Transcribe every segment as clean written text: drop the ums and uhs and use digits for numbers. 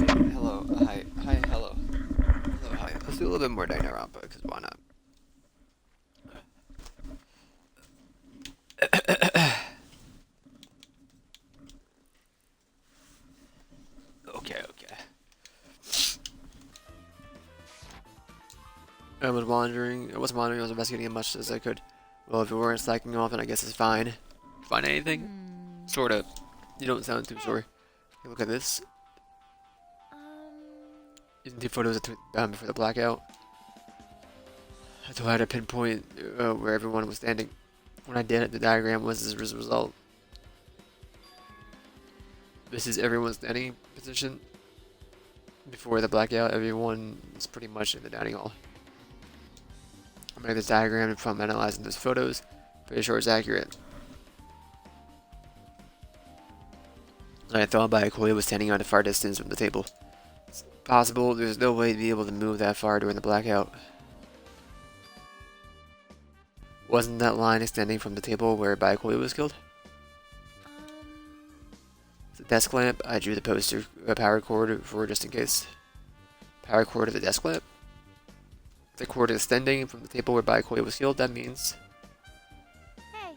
Hello, hi, hello. Hello, hi. Let's do a little bit more Danganronpa, because why not? Okay. I was wandering, I was investigating as much as I could. Well, if you weren't slacking off, then I guess it's fine. Find anything? Sorta. You don't sound too sore. Hey, look at this. Using the photos I took before the blackout. That's why I had to pinpoint where everyone was standing. When I did it, the diagram was as a result. This is everyone's standing position. Before the blackout, everyone is pretty much in the dining hall. I'm gonna make this diagram from analyzing those photos. Pretty sure it's accurate. I thought Bayakoya was standing at a far distance from the table. It's possible there's no way to be able to move that far during the blackout. Wasn't that line extending from the table where Bayakoya was killed? The desk lamp, I drew the poster power cord for just in case. Power cord of the desk lamp. The cord extending from the table where Bayakoya was killed, that means... Hey.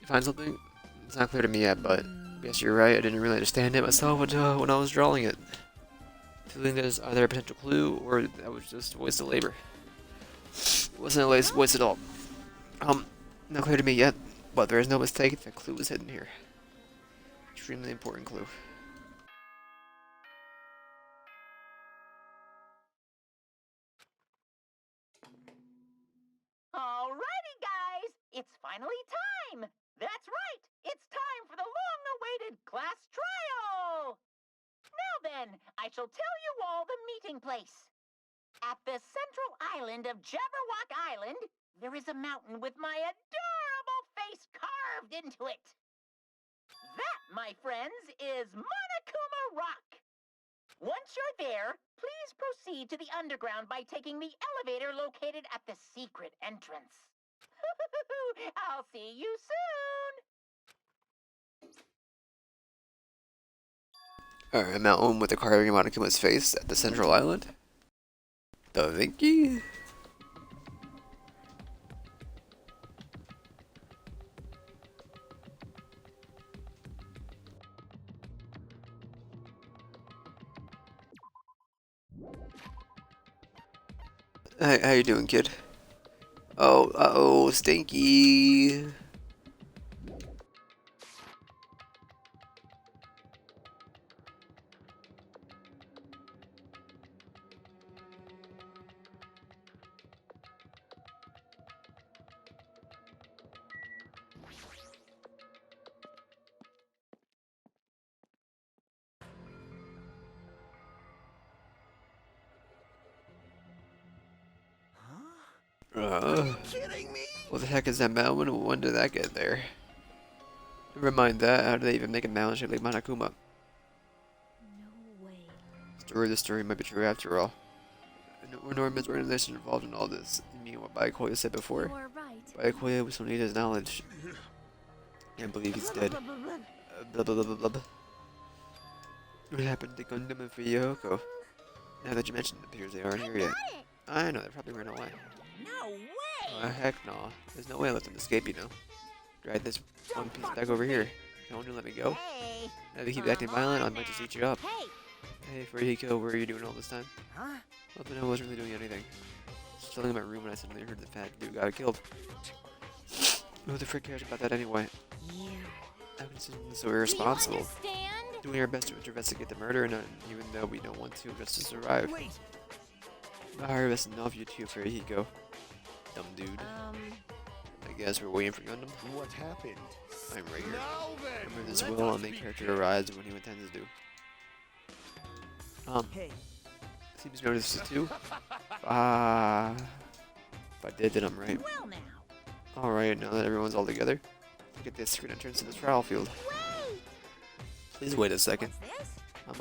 You find something? It's not clear to me yet, but I guess you're right, I didn't really understand it myself when I was drawing it. Feeling there's either a potential clue, or that was just a waste of labor. It wasn't a waste at all. Not clear to me yet, but there is no mistake, the clue is hidden here. Extremely important clue. Alrighty, guys! It's finally time! That's right! It's time for the long-awaited class trial! Now then, I shall tell you all the meeting place. At the central island of Jabberwock Island, there is a mountain with my adorable face carved into it. That, my friends, is Monokuma Rock. Once you're there, please proceed to the underground by taking the elevator located at the secret entrance. I'll see you soon! Alright, a mountain with a carving of Monokuma's face at the central island. Da Vinci? Hey, how you doing, kid? Oh, uh-oh, Stinky! Kidding me? What the heck is that mountain? When did that get there? Never mind that, how did they even make a mountain shaped like Monokuma? No way. The story might be true after all. An enormous organization involved in all this. You mean what Bayakoya said before? You're right. Bayakoya was don't need his knowledge. Can't believe he's dead. Blah blah blah blah blah. What happened to Gundam and Fuyoko? Now that you mentioned it, appears they aren't here yet. I know, they probably ran away. No way! Oh, heck no. There's no way I let them escape, you know. Drag this one piece back over here. Don't you let me go? Hey! Now if you keep acting violent, I might just eat you up. Hey! Hey, Furihiko, what are you doing all this time? Huh? Well, then I wasn't really doing anything. Just chilling in my room when I suddenly heard the fat dude got killed. Who the frick cares about that anyway? You. How can someone be so irresponsible? Do you understand? Doing our best to investigate the murder, and even though we don't want to, just to survive. Wait, I best enough you two, Furihiko. Dumb dude. I guess we're waiting for Gundam. what happened? I'm right here. Now then, Remember this let will, us I'll make be character here. arrives when he intends to do. Hey. Seems you noticed it too? Ah. If I did, then I'm right. Well now. Alright, now that everyone's all together, look at this secret entrance to this trial field. Wait! Please wait a second. What's this?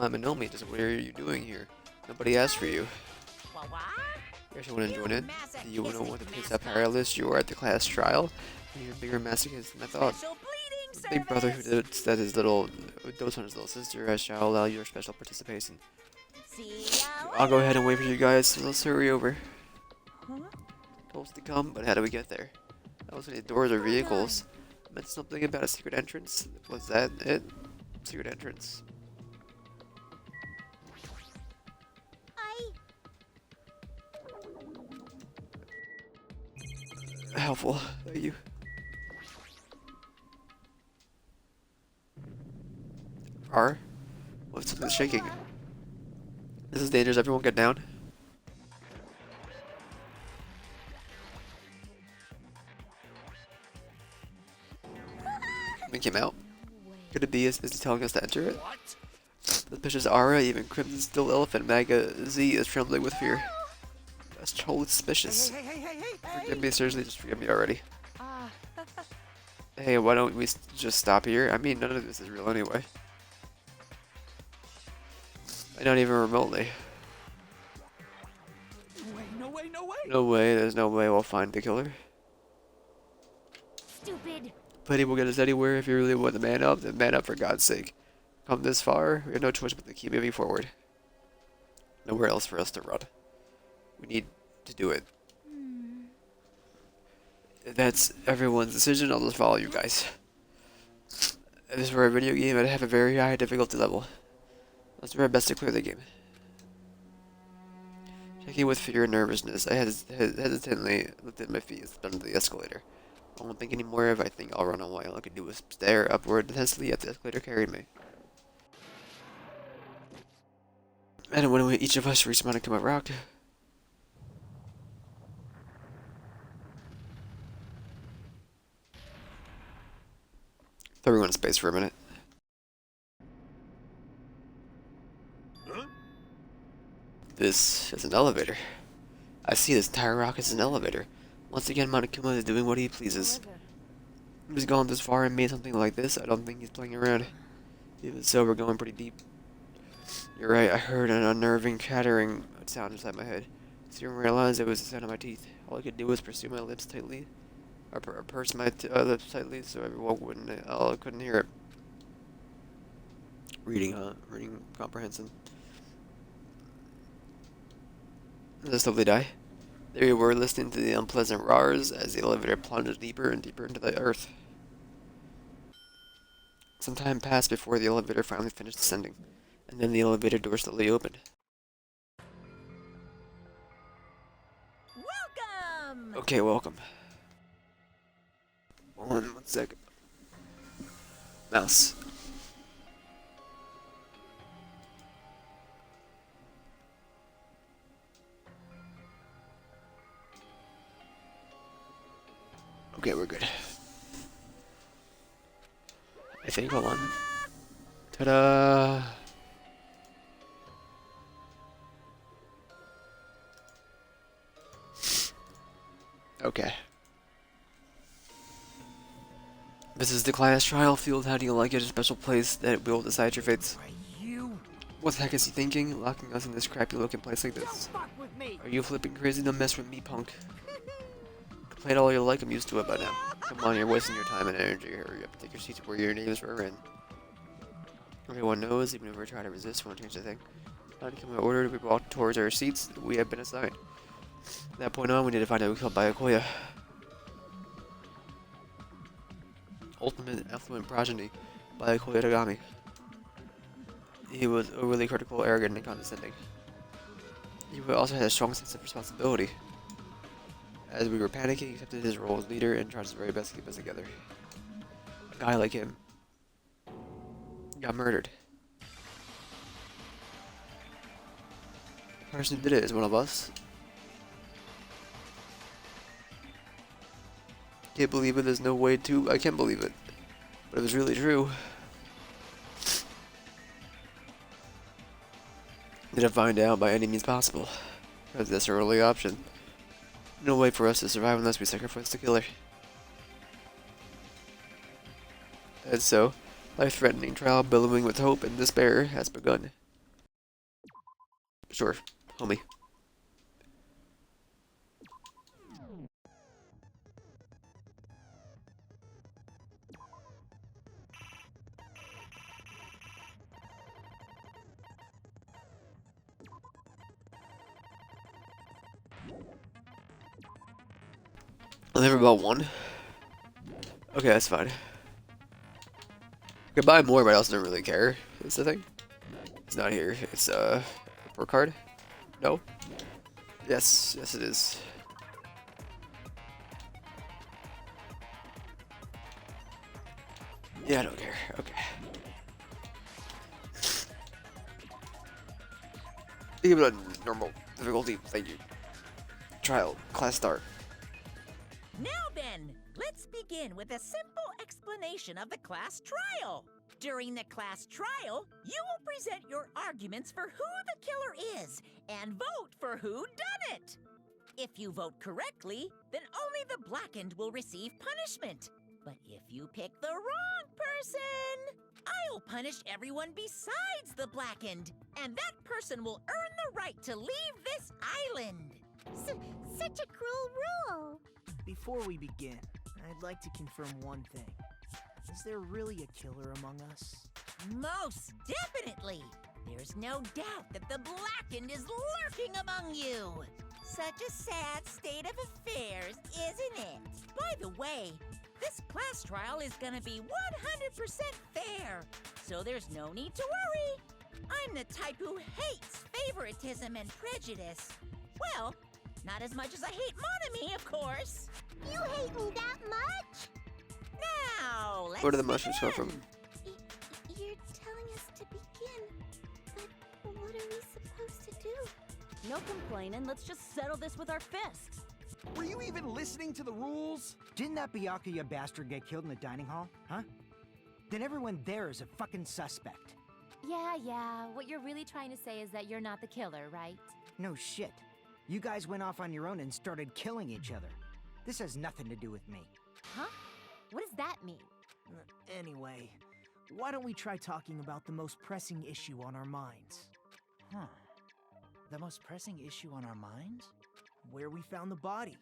I'm Minomi, just what are you doing here? Nobody asked for you. What? Guess you want to join in? Do you know masochistic what the piece mascot. of powerless you are at the class trial? You're a bigger masochist than I thought. Special bleeding The big brother who service. dotes on his little sister shall allow your special participation. See ya I'll go later. ahead and wait for you guys, so let's hurry over. Huh? Told us to come, but how do we get there? That was any doors or vehicles. Meant something about a secret entrance. Was that it? Secret entrance. I Helpful. Thank you. R? What's something shaking? This is dangerous. Everyone get down. Something came out. Could it be as busy telling us to enter it? The suspicious aura, even Crimson Still Elephant Maga Z is trembling with fear. That's totally suspicious. Forgive me, seriously, just forgive me already. Hey, why don't we just stop here? I mean, none of this is real anyway. Not even remotely. No way, no way! No way, there's no way we'll find the killer. stupid. Pity will get us anywhere. If you really want to man up, then man up for God's sake. Come this far, we have no choice but to keep moving forward. Nowhere else for us to run. We need to do it. If that's everyone's decision, I'll just follow you guys. If this were a video game, I'd have a very high difficulty level. Let's do our best to clear the game. Checking with fear and nervousness, I hesitantly lifted my feet onto the escalator. I won't think anymore. If I think I'll run away, all I can do is stare upward intensely as the escalator carried me. And when each of us reached to a rock. Thought we went in space for a minute. This is an elevator. I see this entire rock as an elevator. Once again, Monokuma is doing what he pleases. He's gone this far and made something like this. I don't think he's playing around. Even so, we're going pretty deep. You're right, I heard an unnerving chattering sound inside my head. I soon realized it was the sound of my teeth. All I could do was pursue my lips tightly, or purse my lips tightly so everyone couldn't hear it. Reading comprehension. Let's slowly die. There we were, listening to the unpleasant roars as the elevator plunged deeper and deeper into the earth. Some time passed before the elevator finally finished descending, and then the elevator door slowly opened. Welcome. Okay, welcome. One sec. Mouse. Okay, we're good. I think, hold on. Ta-da! Okay. This is the class trial field. How do you like it? A special place that will decide your fates. What the heck is he thinking? Locking us in this crappy looking place like this. Are you flipping crazy? Don't mess with me, punk. Play it all you like, I'm used to it by now. Come on, you're wasting your time and energy. Hurry up, take your seats where your names were in. Everyone knows, even if we try to resist, won't change a thing. Not to come in order, we walk towards our seats we have been assigned. From that point on, we need to find out who killed Byakuya. Ultimate affluent progeny, Byakuya Tagami. He was overly critical, arrogant, and condescending. He also had a strong sense of responsibility. As we were panicking, he accepted his role as leader and tried his very best to keep us together. A guy like him got murdered. The person who did it is one of us. Can't believe it, there's no way to. I can't believe it. But it was really true. Need to find out by any means possible. Because that's our only option. No way for us to survive unless we sacrifice the killer. And so, life-threatening trial billowing with hope and despair has begun. Sure, homie. I live about 1. Okay, that's fine. I could buy more, but I also don't really care. That's the thing. It's not here. It's report card. No. Yes, yes it is. Yeah, I don't care. Okay. Give it a normal difficulty. Thank you. Trial. Class start. Now then, let's begin with a simple explanation of the class trial. During the class trial, you will present your arguments for who the killer is and vote for who done it. If you vote correctly, then only the blackened will receive punishment. But if you pick the wrong person, I'll punish everyone besides the blackened, and that person will earn the right to leave this island. Such a cruel rule. Before we begin, I'd like to confirm one thing. Is there really a killer among us? Most definitely. There's no doubt that the blackened is lurking among you. Such a sad state of affairs, isn't it? By the way, this class trial is gonna be 100% fair, so there's no need to worry. I'm the type who hates favoritism and prejudice. Well, not as much as I hate Monami, of course. You hate me that much? Now, let's Where do the mushrooms come begin. from? You're telling us to begin, but what are we supposed to do? No complaining, let's just settle this with our fists. Were you even listening to the rules? Didn't that Byakuya bastard get killed in the dining hall? Huh? Then everyone there is a fucking suspect. Yeah, what you're really trying to say is that you're not the killer, right? No shit. You guys went off on your own and started killing each other. This has nothing to do with me. Huh? What does that mean? Anyway, why don't we try talking about the most pressing issue on our minds? Huh. The most pressing issue on our minds? Where we found the body.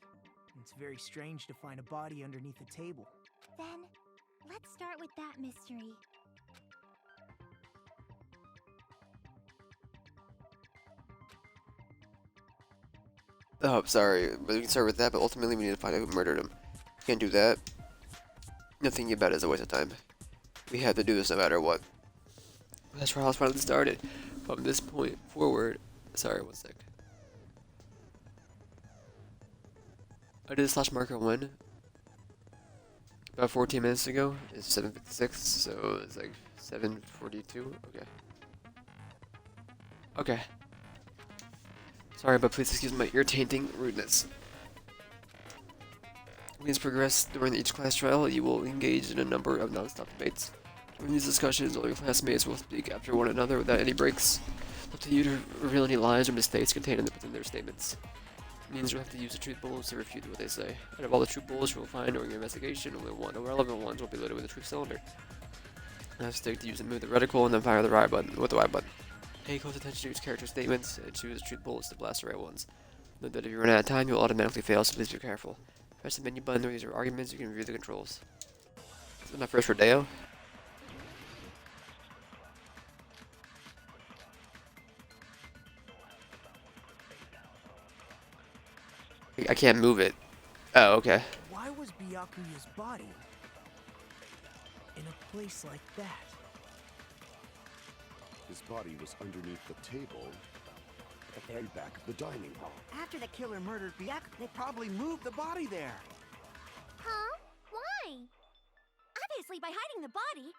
It's very strange to find a body underneath a table. Then, let's start with that mystery. Oh, sorry. But we can start with that, but ultimately we need to find out who murdered him. Can't do that. Nothing about it is a waste of time. We have to do this no matter what. That's where I was finally started. From this point forward... Sorry, one sec. I did a slash marker when? About 14 minutes ago. It's 7:56, so it's like 7:42. Okay. Okay. Sorry, but please excuse my irritating rudeness. As progress during each class trial, you will engage in a number of non-stop debates. During these discussions, all your classmates will speak after one another without any breaks. It's up to you to reveal any lies or mistakes contained within their statements. It means you'll have to use the truth bullets to refute what they say. Out of all the truth bullets you will find during your investigation, only one irrelevant ones will be loaded with the truth cylinder. Now stick to use and move the reticle and then fire the right button with the Y button. Pay close attention to each character's statements and choose the truth bullets to blast the right ones. Note that if you run out of time, you'll automatically fail, so please be careful. Press the menu button during these arguments, you can review the controls. This is my first rodeo. I can't move it. Oh, okay. Why was Byakuya's body in a place like that? His body was underneath the table at the very back of the dining hall. After the killer murdered Byakuya, they probably moved the body there. Huh? Why? Obviously by hiding the body.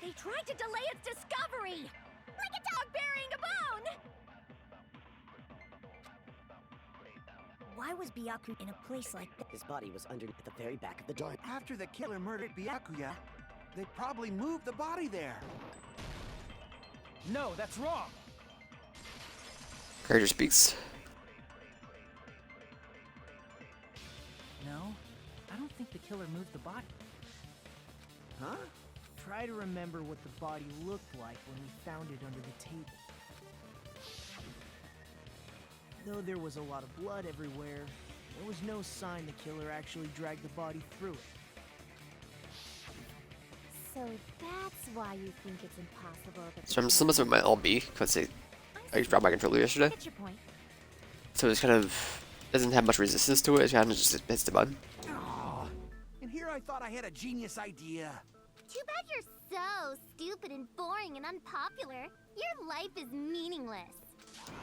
They tried to delay its discovery! Like a dog burying a bone! Why was Byakuya in a place like that? His body was underneath the very back of the dining. After the killer murdered Byakuya, they probably moved the body there. No, that's wrong! Character speaks. No, I don't think the killer moved the body. Huh? Try to remember what the body looked like when we found it under the table. Though there was a lot of blood everywhere, there was no sign the killer actually dragged the body through it. So that's why you think it's impossible that... So I'm still messing with my LB, because I dropped my controller yesterday. Get your point. So it's kind of doesn't have much resistance to it. It kind of just hits the button. Oh, and here I thought I had a genius idea. Too bad you're so stupid and boring and unpopular. Your life is meaningless.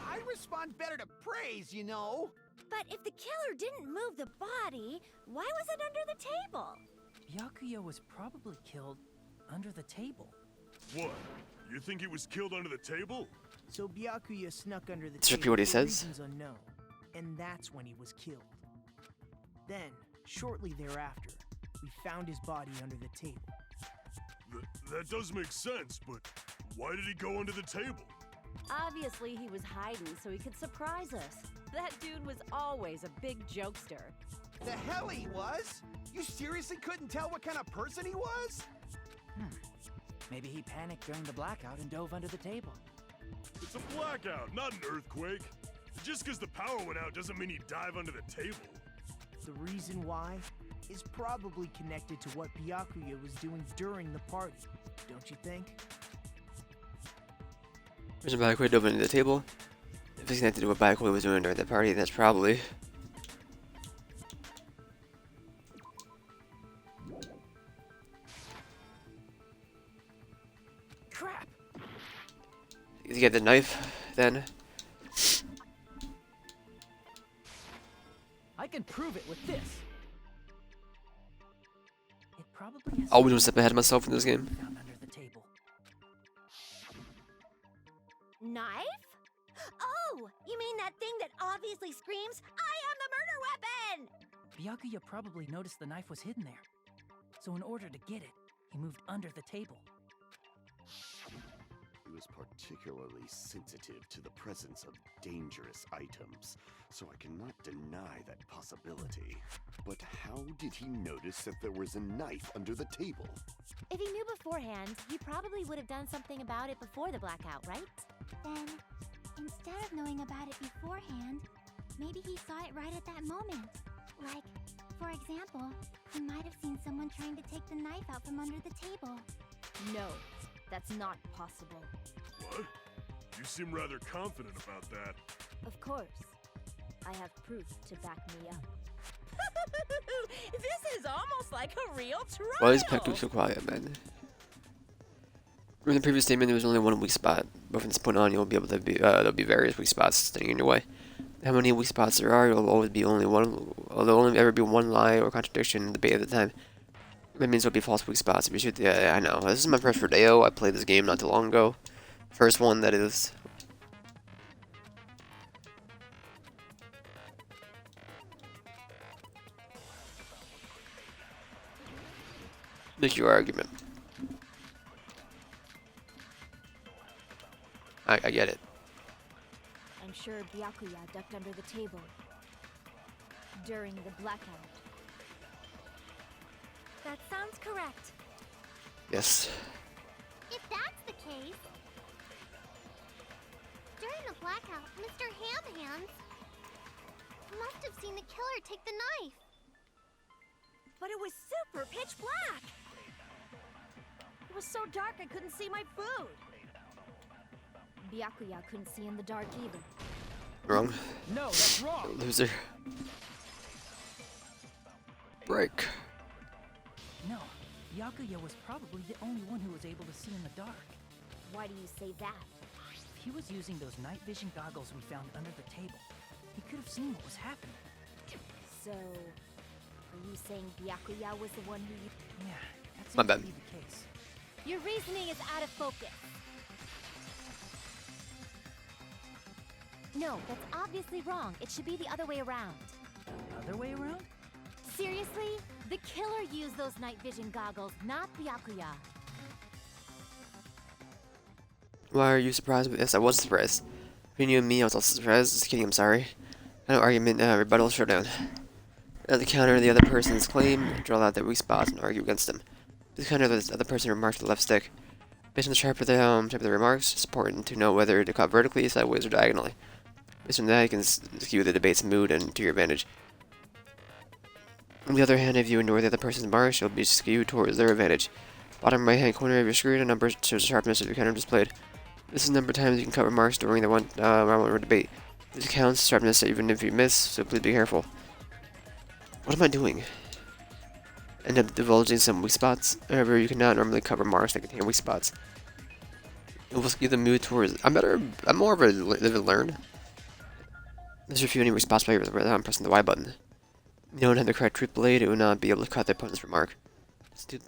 I respond better to praise, you know. But if the killer didn't move the body, why was it under the table? Byakuya was probably killed under the table. What? You think he was killed under the table? So Byakuya snuck under the Let's table repeat what he for says. reasons unknown, and that's when he was killed. Then, shortly thereafter, we found his body under the table. That does make sense, but why did he go under the table? Obviously, he was hiding so he could surprise us. That dude was always a big jokester. The hell he was? You seriously couldn't tell what kind of person he was? Maybe he panicked during the blackout and dove under the table. It's a blackout, not an earthquake. Just because the power went out doesn't mean he'd dive under the table. The reason why is probably connected to what Byakuya was doing during the party, don't you think? There's a Byakuya dove into the table. If it's connected to what Byakuya was doing during the party, that's probably... Crap! You get the knife, then. I can prove it with this. It probably has Always one step ahead of myself in this game. found under the table. Knife? Oh, you mean that thing that obviously screams, I am the murder weapon! Byakuya probably noticed the knife was hidden there. So in order to get it, he moved under the table. He was particularly sensitive to the presence of dangerous items, so I cannot deny that possibility. But how did he notice that there was a knife under the table? If he knew beforehand, he probably would have done something about it before the blackout, right? Then, instead of knowing about it beforehand, maybe he saw it right at that moment. Like, for example, he might have seen someone trying to take the knife out from under the table. No, that's not possible. What? You seem rather confident about that. Of course. I have proof to back me up. This is almost like a real trial! Why is Peku so quiet, man? In the previous statement, there was only one weak spot, but from this point on, you'll be able to be there'll be various weak spots standing in your way. How many weak spots there are, there'll always be only one. There'll only ever be one lie or contradiction in the debate at the time. That means there'll be false weak spots if you shoot. Yeah, I know. This is my first rodeo. I played this game not too long ago. First one, that is. Make your argument. I get it. I'm sure Byakuya ducked under the table during the blackout. That sounds correct. Yes. If that's the case, during the blackout, Mr. Hamhands must have seen the killer take the knife. But it was super pitch black! It was so dark I couldn't see my food. Byakuya couldn't see in the dark either. Wrong. No, that's wrong! Loser. Break. No, Byakuya was probably the only one who was able to see in the dark. Why do you say that? If he was using those night vision goggles we found under the table, he could have seen what was happening. So, are you saying Byakuya was the one who you... Yeah, that My seems bad. to be the case. Your reasoning is out of focus. No, that's obviously wrong. It should be the other way around. Other way around? Seriously? The killer used those night vision goggles, not Byakuya. Why are you surprised? Yes, I was surprised. Between you and me, I was also surprised. Just kidding, I'm sorry. No argument, rebuttal, showdown. At the counter the other person's claim, draw out their weak spots and argue against them. This counter the other person remarks with the left stick. Based on the shape of the remarks, it's important to know whether to cut vertically, sideways, or diagonally. Based on that, you can skew the debate's mood and to your advantage. On the other hand, if you ignore the other person's marks, you'll be skewed towards their advantage. Bottom right-hand corner of your screen, a number shows the sharpness of your counter displayed. This is the number of times you can cut remarks during the round one debate. It counts, sharpness, even if you miss, so please be careful. What am I doing? End up divulging some weak spots. However, you cannot normally cover marks that contain weak spots. It will skew the mood towards. I'm more of a live and learn. There's a few any weak spots by without pressing the Y button. You don't have the correct truth blade, it would not be able to cut the opponent's remark.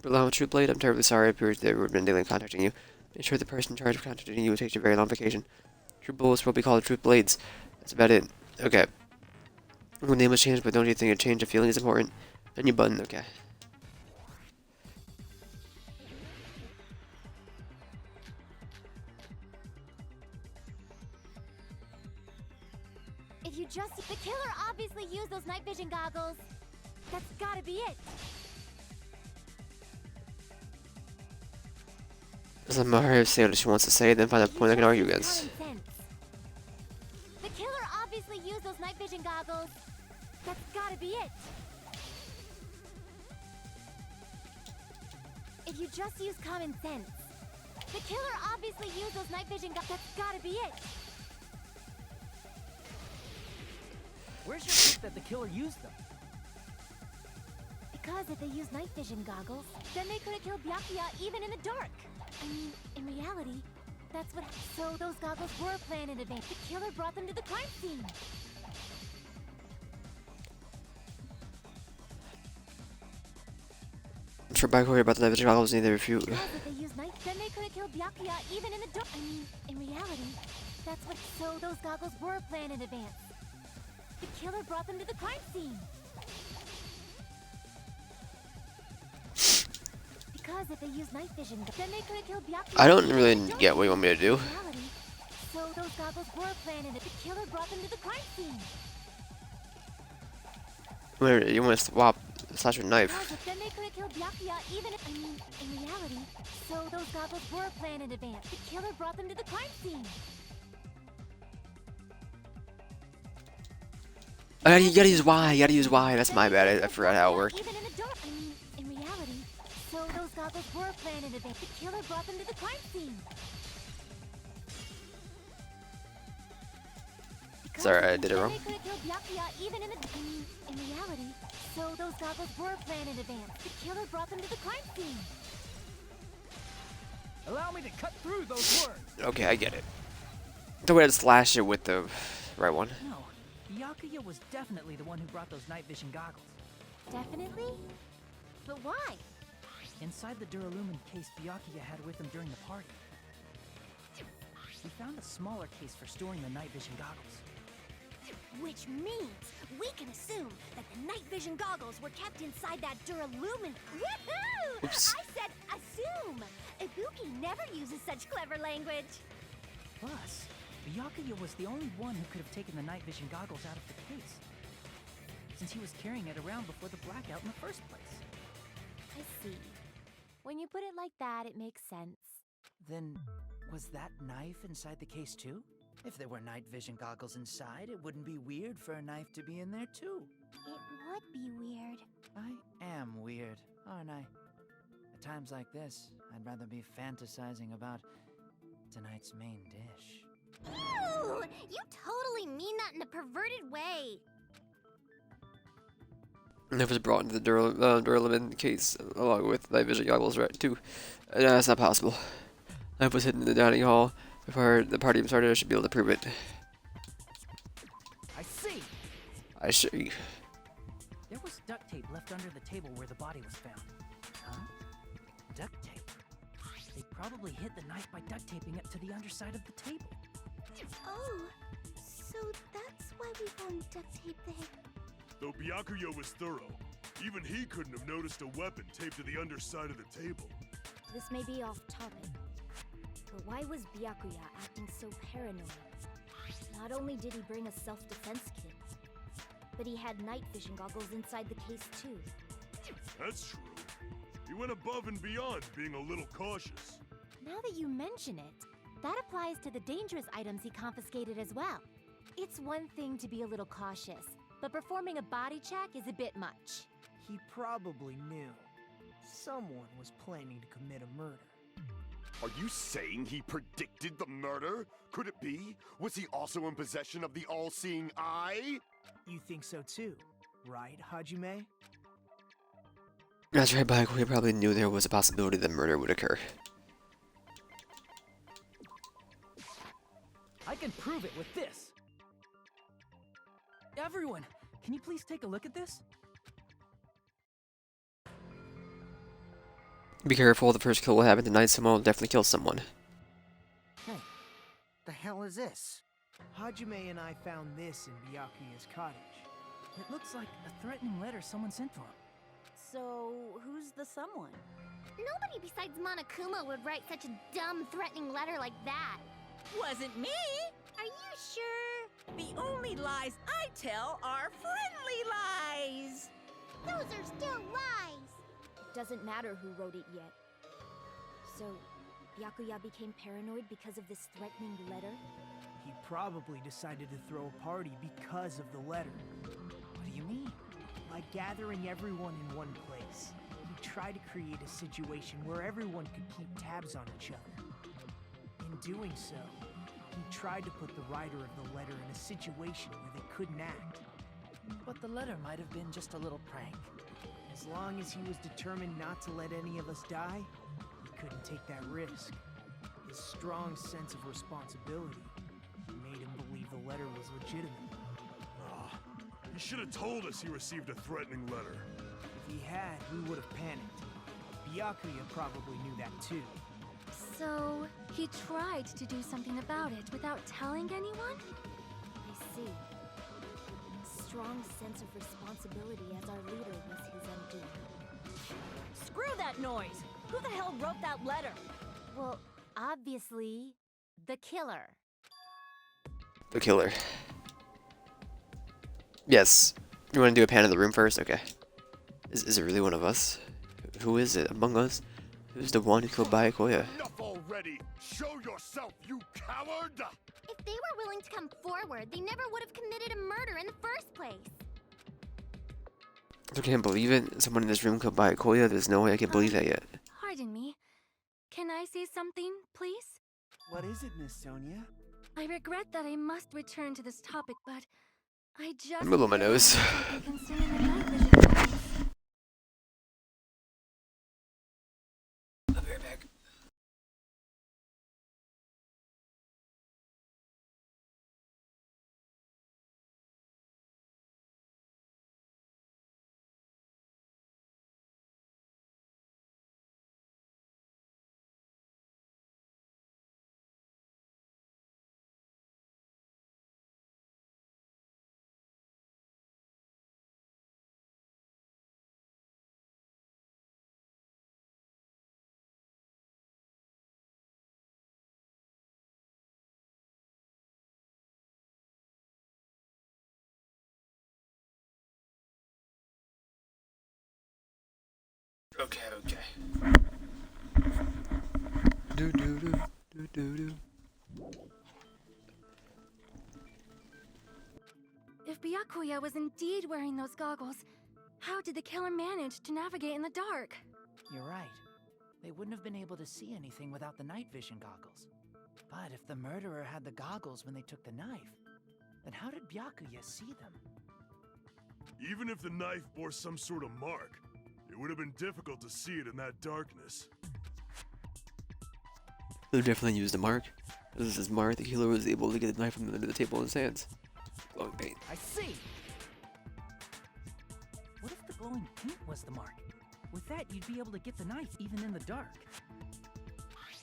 Below True Blade, I'm terribly sorry. It appears they would have been dealing contacting you. Ensure the person in charge of contacting you takes a very long vacation. True bullets will be called True Blades. That's about it. Okay. The name was changed, but don't you think a change of feeling is important? Menu button, okay. If you just... The killer obviously used those night vision goggles. That's gotta be it. Let Mario say what she wants to say, then find a point I can argue against. The killer obviously used those night vision goggles. That's gotta be it. If you just use common sense. The killer obviously used those night vision goggles. That's gotta be it. Where's your proof that the killer used them? Because if they used night vision goggles, then they could have killed Byakuya even in the dark. I mean, in reality, that's what... So those goggles were planned in advance. The killer brought them to the crime scene. I'm sure Byakuya about the night vision goggles neither if you... Because if they used night, then they could have killed Byakuya even in the dark. I mean, in reality, that's what... So those goggles were planned in advance. The killer brought them to the crime scene. Because if they used night vision, then they could have killed Byakuya. I don't really get what you want me to do. In reality, so those goggles were planned and the killer brought them to the crime scene. Where you want to swap slash your knife? Because then they could have killed Byakuya even if... I mean, in reality, so those goggles were planned in advance. The killer brought them to the crime scene. You gotta use Y, you gotta use Y, that's my bad, I forgot how it worked. Even in the dark, I mean, in reality, so those goggles were planned in advance. The killer brought them to the crime scene. Sorry, I did it wrong. They could have killed Byakuya even in the... I mean, in reality, so those goggles were planned in advance. The killer brought them to the crime scene. Allow me to cut through those words. Okay, I get it. The way to slash it with the right one. No, Byakuya was definitely the one who brought those night vision goggles. Definitely? But why? Inside the Duralumin case Byakuya had with him during the party, we found a smaller case for storing the night vision goggles. Which means we can assume that the night vision goggles were kept inside that Duralumin. Woohoo! Oops. I said assume! Ibuki never uses such clever language. Plus, Byakuya was the only one who could have taken the night vision goggles out of the case, since he was carrying it around before the blackout in the first place. I see. When you put it like that, it makes sense. Then, was that knife inside the case too? If there were night vision goggles inside, it wouldn't be weird for a knife to be in there too. It would be weird. I am weird, aren't I? At times like this, I'd rather be fantasizing about tonight's main dish. Ooh! You totally mean that in a perverted way. And it was brought into the Duralumin case along with night vision goggles, right, too. That's not possible. Knife was hidden in the dining hall. Before the party even started, I should be able to prove it. I see! I see. There was duct tape left under the table where the body was found. Huh? Duct tape? They probably hid the knife by duct taping it to the underside of the table. Oh, so that's why we found duct tape there. Though Byakuya was thorough, even he couldn't have noticed a weapon taped to the underside of the table. This may be off topic, but why was Byakuya acting so paranoid? Not only did he bring a self-defense kit, but he had night vision goggles inside the case too. That's true. He went above and beyond being a little cautious. Now that you mention it, that applies to the dangerous items he confiscated as well. It's one thing to be a little cautious, but performing a body check is a bit much. He probably knew. Someone was planning to commit a murder. Are you saying he predicted the murder? Could it be? Was he also in possession of the all-seeing eye? You think so too, right, Hajime? That's right, Byakuya probably knew there was a possibility that murder would occur. I can prove it with this. Everyone, can you please take a look at this? Be careful, the first kill will happen tonight, someone will definitely kill someone. Hey, the hell is this? Hajime and I found this in Byakuya's cottage. It looks like a threatening letter someone sent to him. So, who's the someone? Nobody besides Monokuma would write such a dumb, threatening letter like that. Wasn't me! Are you sure? The only lies I tell are friendly lies! Those are still lies. Doesn't matter who wrote it yet. So, Byakuya became paranoid because of this threatening letter? He probably decided to throw a party because of the letter. What do you mean? By gathering everyone in one place, he tried to create a situation where everyone could keep tabs on each other. In doing so, he tried to put the writer of the letter in a situation where they couldn't act. But the letter might have been just a little prank. As long as he was determined not to let any of us die, he couldn't take that risk. His strong sense of responsibility made him believe the letter was legitimate. He should have told us he received a threatening letter. If he had, we would have panicked. Byakuya probably knew that too. So, he tried to do something about it without telling anyone? I see. Strong sense of responsibility as our leader was his undoing. Screw that noise! Who the hell wrote that letter? Well, obviously, the killer. The killer. Yes. You want to do a pan of the room first? Okay. Is it really one of us? Who is it among us? Who's the one who killed Byakuya? Enough already! Show yourself, you coward! If they were willing to come forward, they never would have committed a murder in the first place. I can't believe it. Someone in this room killed Byakuya. There's no way I can believe that yet. Pardon me. Can I say something, please? What is it, Miss Sonia? I regret that I must return to this topic, but I just... I'm blowing my nose. something concerning the night vision goggles. I'll be right back. Okay. Do do do do do do. If Byakuya was indeed wearing those goggles, how did the killer manage to navigate in the dark? You're right. They wouldn't have been able to see anything without the night vision goggles. But if the murderer had the goggles when they took the knife, then how did Byakuya see them? Even if the knife bore some sort of mark, it would have been difficult to see it in that darkness. They definitely used a mark. This is his mark. The killer was able to get the knife from under the table in his hands. Glowing paint. I see! What if the glowing paint was the mark? With that, you'd be able to get the knife even in the dark.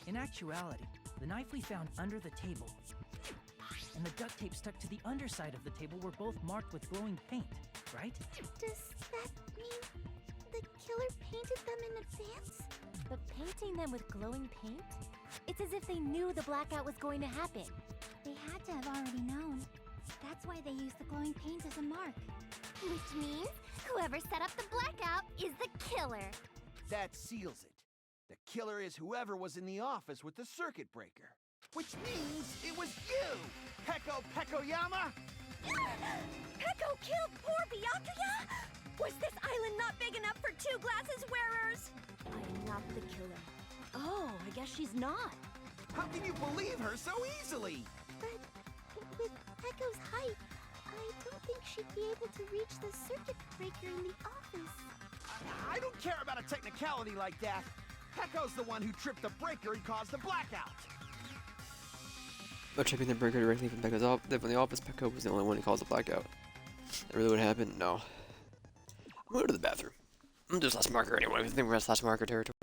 In actuality, the knife we found under the table and the duct tape stuck to the underside of the table were both marked with glowing paint, right? Does that mean the killer painted them in advance? But painting them with glowing paint? It's as if they knew the blackout was going to happen. They had to have already known. That's why they used the glowing paint as a mark. Which means whoever set up the blackout is the killer. That seals it. The killer is whoever was in the office with the circuit breaker. Which means it was you, Peko Pekoyama! Peko killed poor Byakuya? Was this island not big enough for 2 glasses wearers? I am not the killer. Oh, I guess she's not. How can you believe her so easily? But with Echo's height, I don't think she'd be able to reach the circuit breaker in the office. I don't care about a technicality like that. Pecco's the one who tripped the breaker and caused the blackout. But tripping the breaker directly from the office, Pecco was the only one who caused the blackout. That really would happen? No. I'm going to the bathroom. I'm just last marker anyway. I think we're at last marker territory.